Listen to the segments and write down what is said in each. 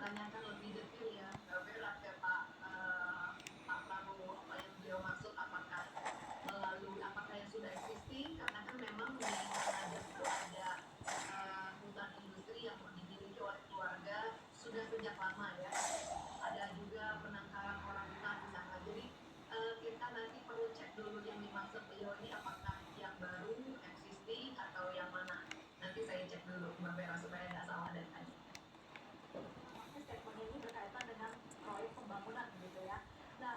tanyakan lebih detail ya, Mbak Vera, ke Pak Prabowo, apa yang beliau maksud, apakah yang sudah existing, karena kan memang di Penajam itu ada hutan industri yang dimiliki oleh keluarga sudah sejak lama ya. Ada juga penangkaran orang hutan di sana. Jadi kita nanti perlu cek dulu yang dimaksud beliau ini apakah yang baru, existing, atau yang mana. Nanti saya cek dulu Mbak Vera supaya nggak salah datanya. Statement ini berkaitan dengan proyek pembangunan gitu ya. Nah,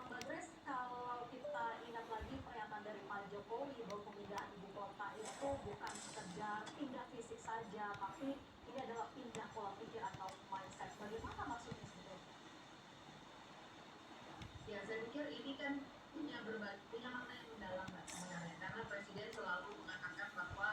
Mbak Grace, kalau kita ingat lagi pernyataan dari Pak Jokowi bahwa pemindahan ibu kota itu bukan sekedar pindah fisik saja, tapi ini adalah pindah pola pikir atau mindset. Bagaimana maksudnya sebetulnya? Ya, saya pikir ini kan punya makna yang mendalam Mbak sebenarnya, karena Presiden selalu mengatakan bahwa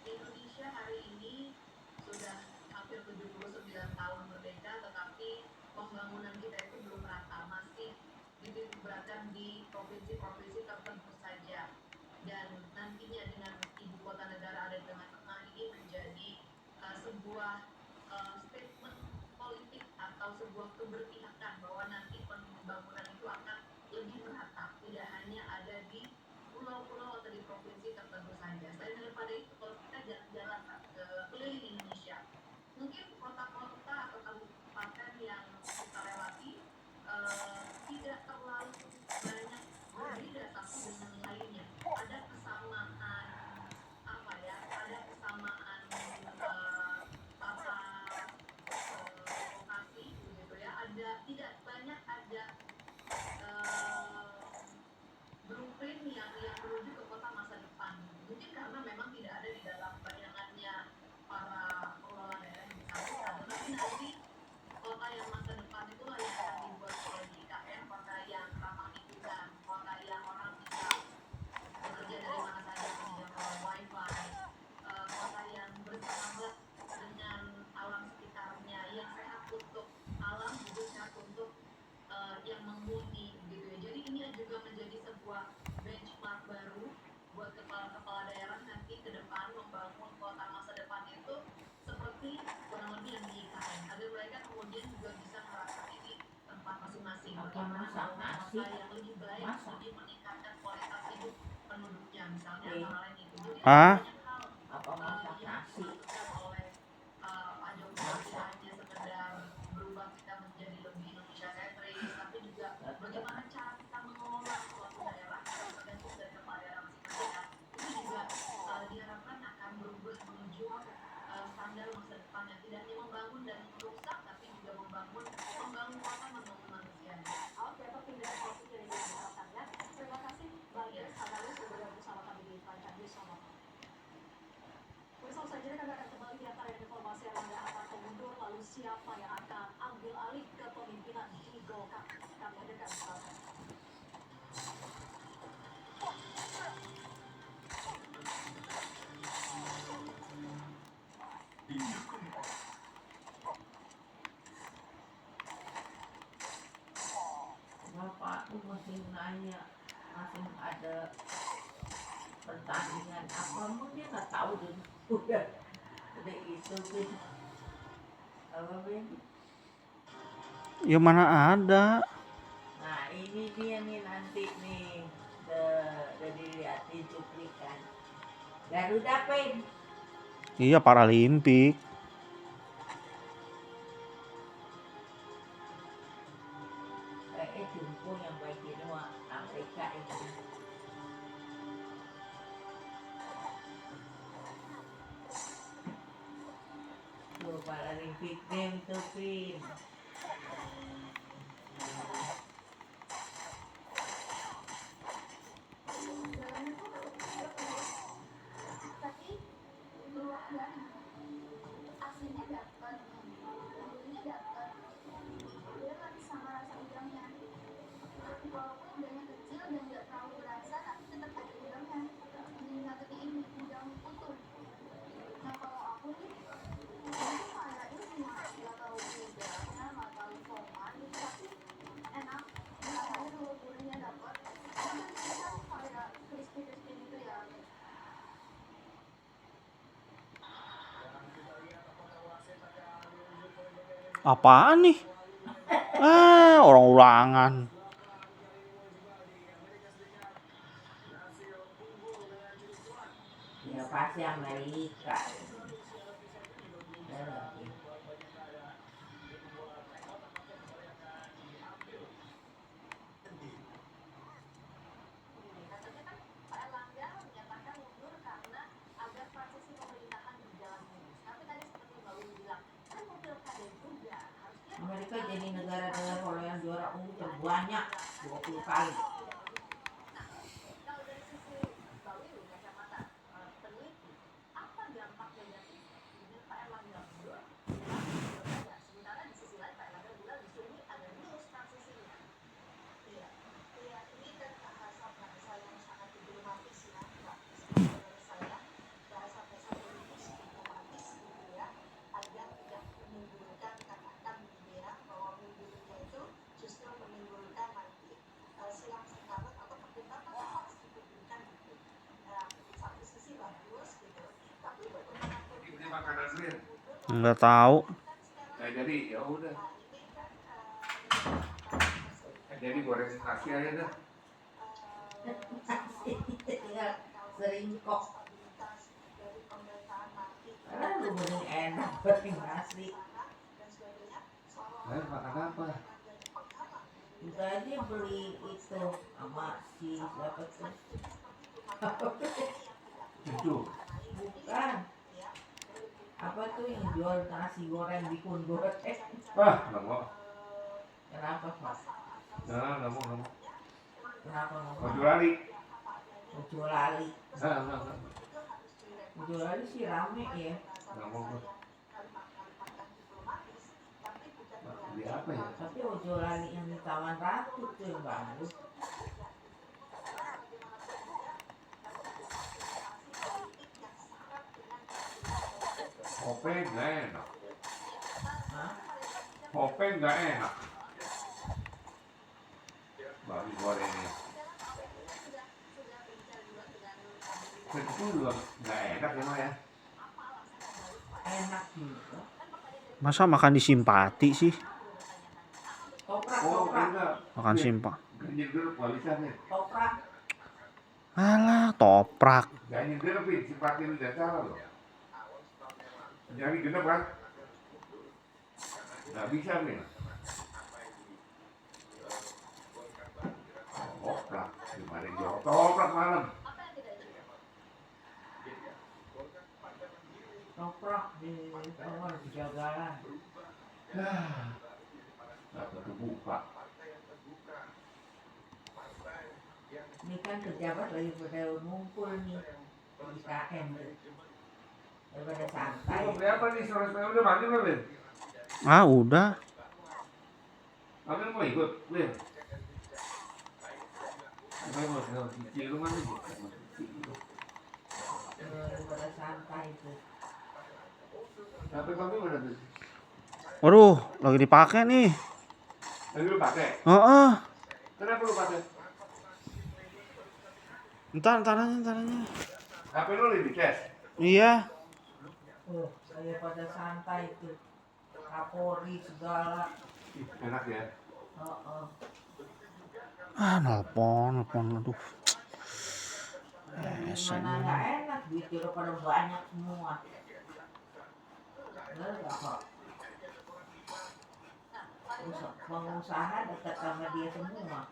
Indonesia hari ini sudah hampir 79 tahun merdeka, tetapi pembangunan kita itu belum rata, masih dititik beratkan di provinsi-provinsi tertentu saja. Dan nantinya dengan ibu kota negara ada di tengah-tengah, ini menjadi sebuah statement politik atau sebuah keberpihakan bahwa nanti pembangunan itu akan lebih merata, tidak hanya ada di pulau-pulau atau di provinsi tertentu saja. Selain daripada itu, kalau kita jalan-jalan ke keliling Indonesia, mungkin kota-kota atau kabupaten yang kita lewati tidak terlalu banyak berbeda satu dengan lainnya. Ada kesamaan apa ya? Ada kesamaan tata lokasi begitu ya. Tidak banyak ada blueprint yang menuju ke kota masa depan. Mungkin karena memang tidak ada di dalam bayangannya para pengelola daerah yang bersangkutan. Tetapi nanti kota yang masa depan itulah yang akan dibuat oleh IKN, kota yang ramah lingkungan, kota yang orang bisa bekerja dari mana saja menjangkau wifi, kota yang bersahabat dengan alam sekitarnya, yang sehat untuk alam, juga sehat untuk yang menghuni gitu ya. Jadi ini juga menjadi sebuah benchmark baru buat kepala-kepala daerah nanti ke depan membangun kota masa depan itu seperti kurang lebih yang di IKN, agar mereka kemudian juga bisa merasakan ini tempat masing-masing, bagaimana membangun kota yang lebih baik, lebih meningkatkan kualitas hidup penduduknya misalnya, antara lain itu. Jadi banyak hal yang dimaksudkan oleh Pak Jokowi, tidak hanya sekedar berubah kita menjadi lebih Indonesia sentris, tapi juga bagaimana cara kita mengelola suatu daerah yang tergantung dari kepala daerah masing-masing kan. Itu juga diharapkan akan berubah menuju standar masa depan yang tidak hanya membangun dan merusak, tapi juga membangun kota, membangun manusia. Oke, perpindahan topik yang diharapkan ya. Terima kasih Mbak Grace Analis sudah bergabung bersama kami di Prime News Solo. Bersama saja kami akan kembali di antara informasi yang Anda akan mundur, lalu siapa yang akan ambil alih kepemimpinan di Golkar. Kami hadirkan bersama. Bapak tuh masih nanya, masih ada pertandingan apa pun dia nggak tahu deh. Udah itu sih apa Ben? Ya mana ada. Nah ini dia nih nanti nih udah dilihatin cuplikan Garuda Pen. Iya Paralimpik. Jumbo yang baik ini Afrika itu. Tuh Paralimpik game tuh Pin. Aslinya dapat, bumbunya dapat, dia masih sama rasa udangnya. Walaupun udangnya kecil dan nggak terlalu berasa, tapi tetap ada udangnya. Jadi nuggetnya ini udang utuh. Nah kalau aku nih, itu kayak ini nggak tahu udangnya, Apaan nih? Orang ulangan. Ya pasti Amerika. Ya, lagi. Katanya kan Pak Erlangga menyatakan mundur karena agar transisi pemerintahan berjalan mulus. Tapi tadi seperti Mbak Wiwi bilang, kan mau pilkada juga, harusnya Amerika jadi negara dengan perolehan juara umum terbanyak 20 kali. Nah, kalau dari sisi Mbak Wiwi, kacamata peneliti, apa dampak negatif dengan Pak Erlangga mundur dalam pilkada? Sementara di sisi lain Pak Erlangga bilang justru ini agar mulus transisinya. Iya, iya, ini kan bahasa-bahasa yang sangat diplomatis ya, Mbak. Menurut saya, bahasa-bahasa politis diplomatis gitu ya, agar tidak menimbulkan katakan gitu ya, bahwa mundurnya itu justru menimbulkan nanti silang sengkarut atau perdebatan yang harus diberikan gitu. Nah, satu sisi bagus gitu, tapi bagaimanapun Ini makanan lu ya? Nggak tahu. kan sekarang Nah, jadi ya udah. ini kan Jadi goreng nasi aja dah. Tinggal sering kok. Lu mending enak goreng nasi. Makan apa? Kita aja beli itu sama si siapa tuh? Itu. Bukan. Apa tuh yang jual nasi goreng bihun goreng? Nggak mau. Kenapa Pak? Nggak mau. Kenapa nggak Mau mau? jual lagi? Jual lali. Nggak. Jual lali sih rame ya. Nggak mau gua. Beli apa ya? Tapi ojol lali yang di Taman Ratu tuh yang bagus. Kopeng nggak enak. Hah? Kopeng nggak enak. Baru gorengnya. Itu juga nggak enak emang ya. Enak juga. Masa makan di Simpati sih? Toprak, Oh toprak, enggak. Makan Simpa. Ganjil dulu kualitasnya. toprak. Alah, toprak. Ganjil dulu pin. Simpati lu udah salah loh. Jadi genap kan? Nggak bisa pin. Toprak. Gimana jauh? Toprak malam. Toprak di Tawar di Jagalan. Nggak terbuka. Ini kan pejabat lagi pada ngumpul nih di KM tuh. Daripada santai. Mau beli apa nih? Sore-sore udah mandi belum, Lin? Udah. Kamu mau ikut, Lin? Kamu mau cici lu mana? Daripada santai tuh. Tapi kamu mana tuh? Waduh, lagi dipakai nih. Lagi lu pakai? Heeh. Kenapa lu pakai? Ntar aja. HP lu lagi dicas? Iya. Daripada santai tuh. Kapolri segala. Enak ya? Heeh. Nelpon. Aduh. Mana nggak enak duit udah pada banyak semua. Enggak kok. Pengusaha dekat sama dia semua.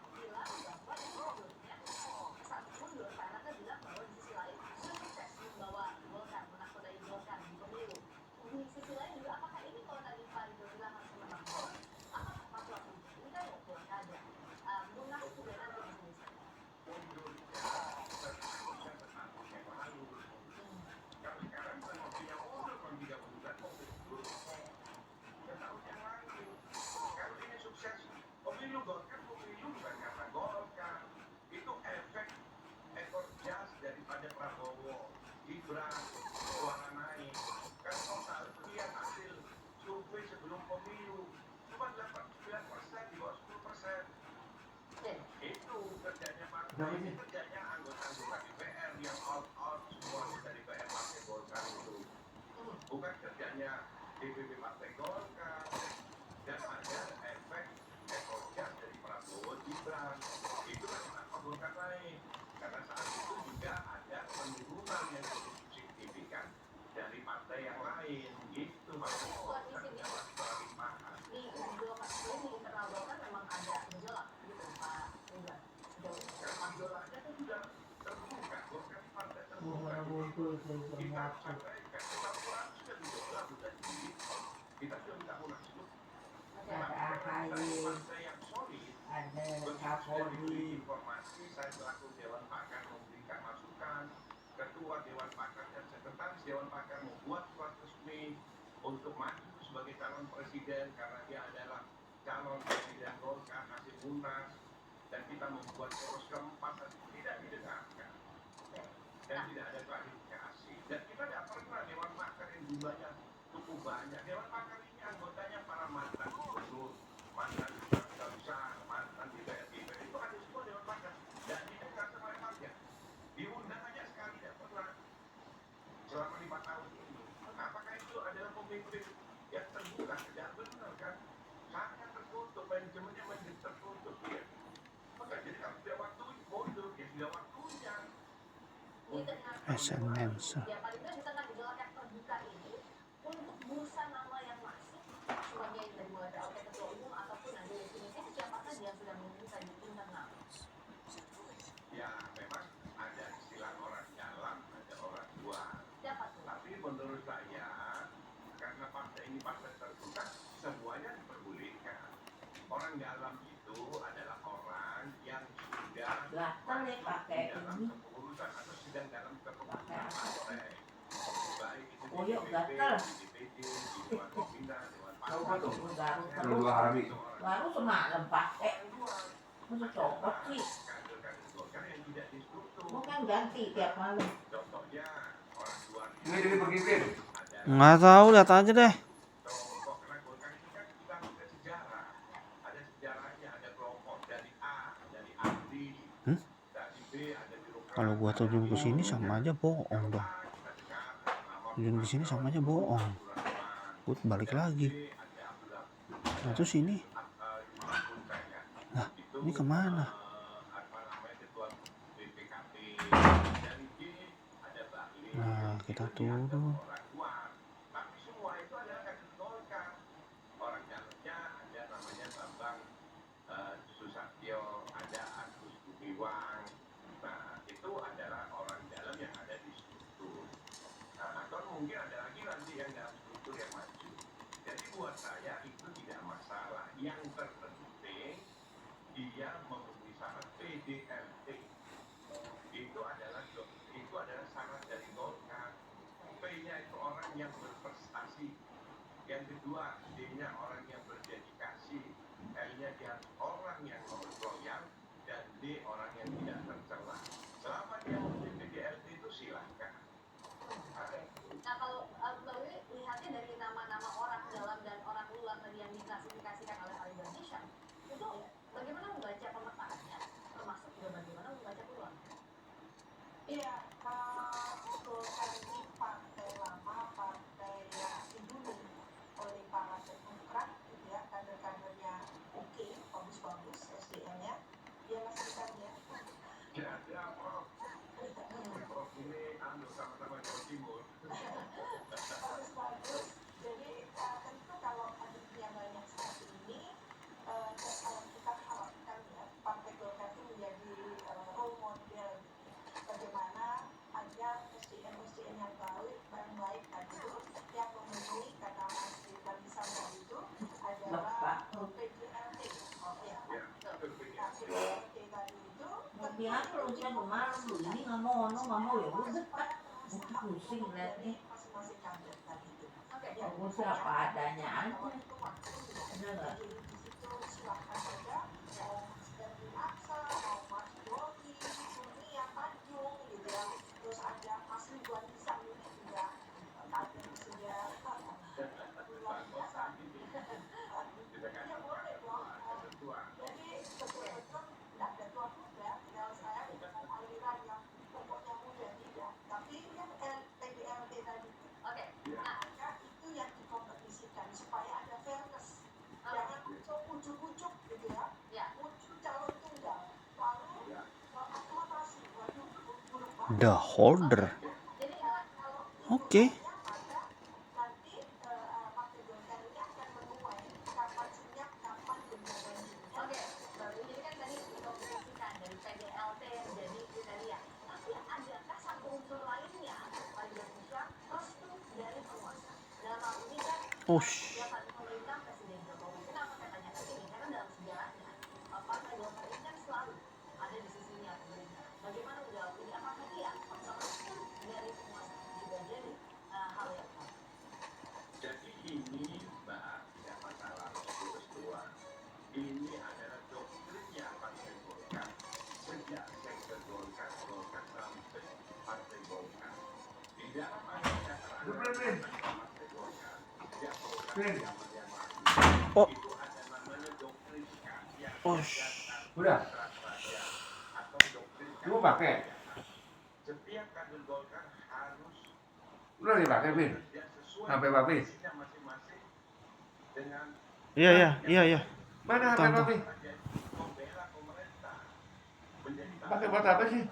Kenapa sih? ngumpul ke masuk. Ada AHY, ada Kapolri, informasi saya selaku Dewan Pakar memberikan masukan, Ketua Dewan Pakar dan Sekretaris Dewan Pakar membuat surat resmi untuk maju sebagai calon presiden karena dia adalah calon presiden Golkar hasil Munas, dan kita membuat poros keempat dan tidak didengarkan dan tidak ada klarifikasi, dan kita tidak pernah Dewan Pakar yang jumlahnya cukup banyak. Dewan Pakar ini anggotanya para mantan gubernur, mantan besar, mantan DPR itu ada semua Dewan Pakar dan didengar sama rakyat. Diundang aja sekali tidak pernah selama 5 tahun ini. Apakah itu adalah pemimpin yang terbuka? Tidak benar kan? Sangat tertutup, manajemennya tertutup ya. Maka jadi kalau sudah waktu mundur, ya sudah waktunya. SNS. Ya paling tidak di tengah gejolak yang terbuka ini, untuk bursa nama yang masuk, semuanya yang dari mulai PLT ketua umum ataupun nanti definisinya siapa saja yang sudah meminta di internal. Ya memang ada istilah orang dalam, ada orang luar. Siapa tuh? Tapi menurut saya, karena partai ini partai terbuka, semuanya diperbolehkan. Orang dalam itu adalah orang yang sudah gatel ya pakai dalam ini, kepengurusan atau sedang dalam kepengurusan partai. Baik itu di koyok DPP, gatel. di DPD, di Dewan Pembina, Dewan Coba tuh, Pakar. baru Dua hari. baru semalam pakai, masa copot sih, Kader-kader Golkar yang tidak distruktur. mau kan ganti tiap malam. Contohnya orang luar Ini jadi pemimpin. Nggak tahu, lihat aja deh. kelompok, karena Golkar itu kan kita punya sejarah. Ada sejarahnya, ada kelompok dari A, dari ahli, dari B, ada birokrat. Kalau gua terjun ke sini sama aja bohong dong. Terjun ke sini sama aja bohong. Gua balik lagi. Nah terus ini, nah ini kemana? Nah kita turun. Tapi semua itu adalah kader Golkar. Orang dalamnya ada namanya Bambang Susatyo, ada Agus Gumiwang. Nah itu adalah orang dalam yang ada di struktur. Nah, atau mungkin ada lagi nanti yang dalam struktur yang maju. Jadi buat saya itu tidak masalah. Yang terpenting dia memenuhi syarat PDLT. Itu adalah syarat dari Golkar. P-nya itu orang yang berprestasi. Yang kedua, D-nya orang yang berdedikasi. L-nya dia orang yang loyal, dan D orang yang tidak tercela. Selama dia memenuhi PDLT itu silahkan. Nah kalau Mbak Wiwi lihatnya dari nama-nama orang dalam dan orang luar tadi yang diklasifikasikan oleh Ali Bradisha, itu bagaimana membaca pemetaannya, termasuk juga bagaimana membaca peluang? Iya, Golkar ini partai lama, partai yang didukung oleh para teknokrat, gitu ya, kader-kadernya oke, bagus-bagus SDM-nya, dia masih ya. Ya, Prof. Prof ini sama-sama Jawa Timur. Bagus-bagus. Jadi tentu kalau kadernya banyak seperti ini, kita harapkan ya partai Golkar itu menjadi role model bagaimana agar SDM yang baik tadi itu yang memenuhi kata Mas Ridwan Kamil itu adalah PDLT. Oh ya. Nah, PDLT tadi itu Mobil aku lu siapa malam lu ini nggak mau ya udah, pusing liatnya. masing-masing kader tadi itu. Oke, Aku sih apa adanya aja, ada nggak? Di situ silakan saja mau Mas Erwin Aksa, mau Mas Dodi, Kurnia, Tanjung gitu ya. Terus ada Mas Ridwan Kamil ini juga kader sudah luar biasa. Ya boleh dong. Jadi betul-betul tidak ada tua muda, tinggal saya dengan aliran yang pokoknya muda tidak. Tapi yang PDLT tadi itu oke. maka itu yang dikompetisikan supaya ada fairness. Jangan ujuk-ujuk gitu ya. Ya. Ujuk calon tunggal. Lalu aklamasi. Waduh, buruk banget. The Holder. Jadi kan Kalau Oke. maka nanti partai Golkar ini akan menuai kapan senyap, kapan benar-benar. oke, Mbak Wiwi, jadi kan tadi dikompetisikan dari PDLT jadi itu tadi ya. Tapi adakah satu unsur lainnya Ush. kebijakan pemerintah Presiden Jokowi. Kenapa saya tanyakan ini? Karena dalam sejarahnya Partai Golkar ini kan selalu ada di sisinya pemerintah. Bagaimana menjawab ini? Apakah iya fakta dari semua juga jadi hal yang sama? Jadi ini Mbak, tidak masalah peristiwa. Ini adalah doktrinnya Partai Golkar. Sejak sektor Golkar sampai Partai Golkar. Di dalam agenda Partai Golkar, sejak program zaman yang lalu, Oh. itu ada namanya doktrin yang Ush. Udah. raja atau doktrin Lu pakai? setiap kader Golkar harus Udah dipakai, Bin? bekerja sesuai HP Papi? visinya masing-masing dengan Iya. Mana HP Tonton. Papi? membela pemerintah menjadi Pakai buat apa sih?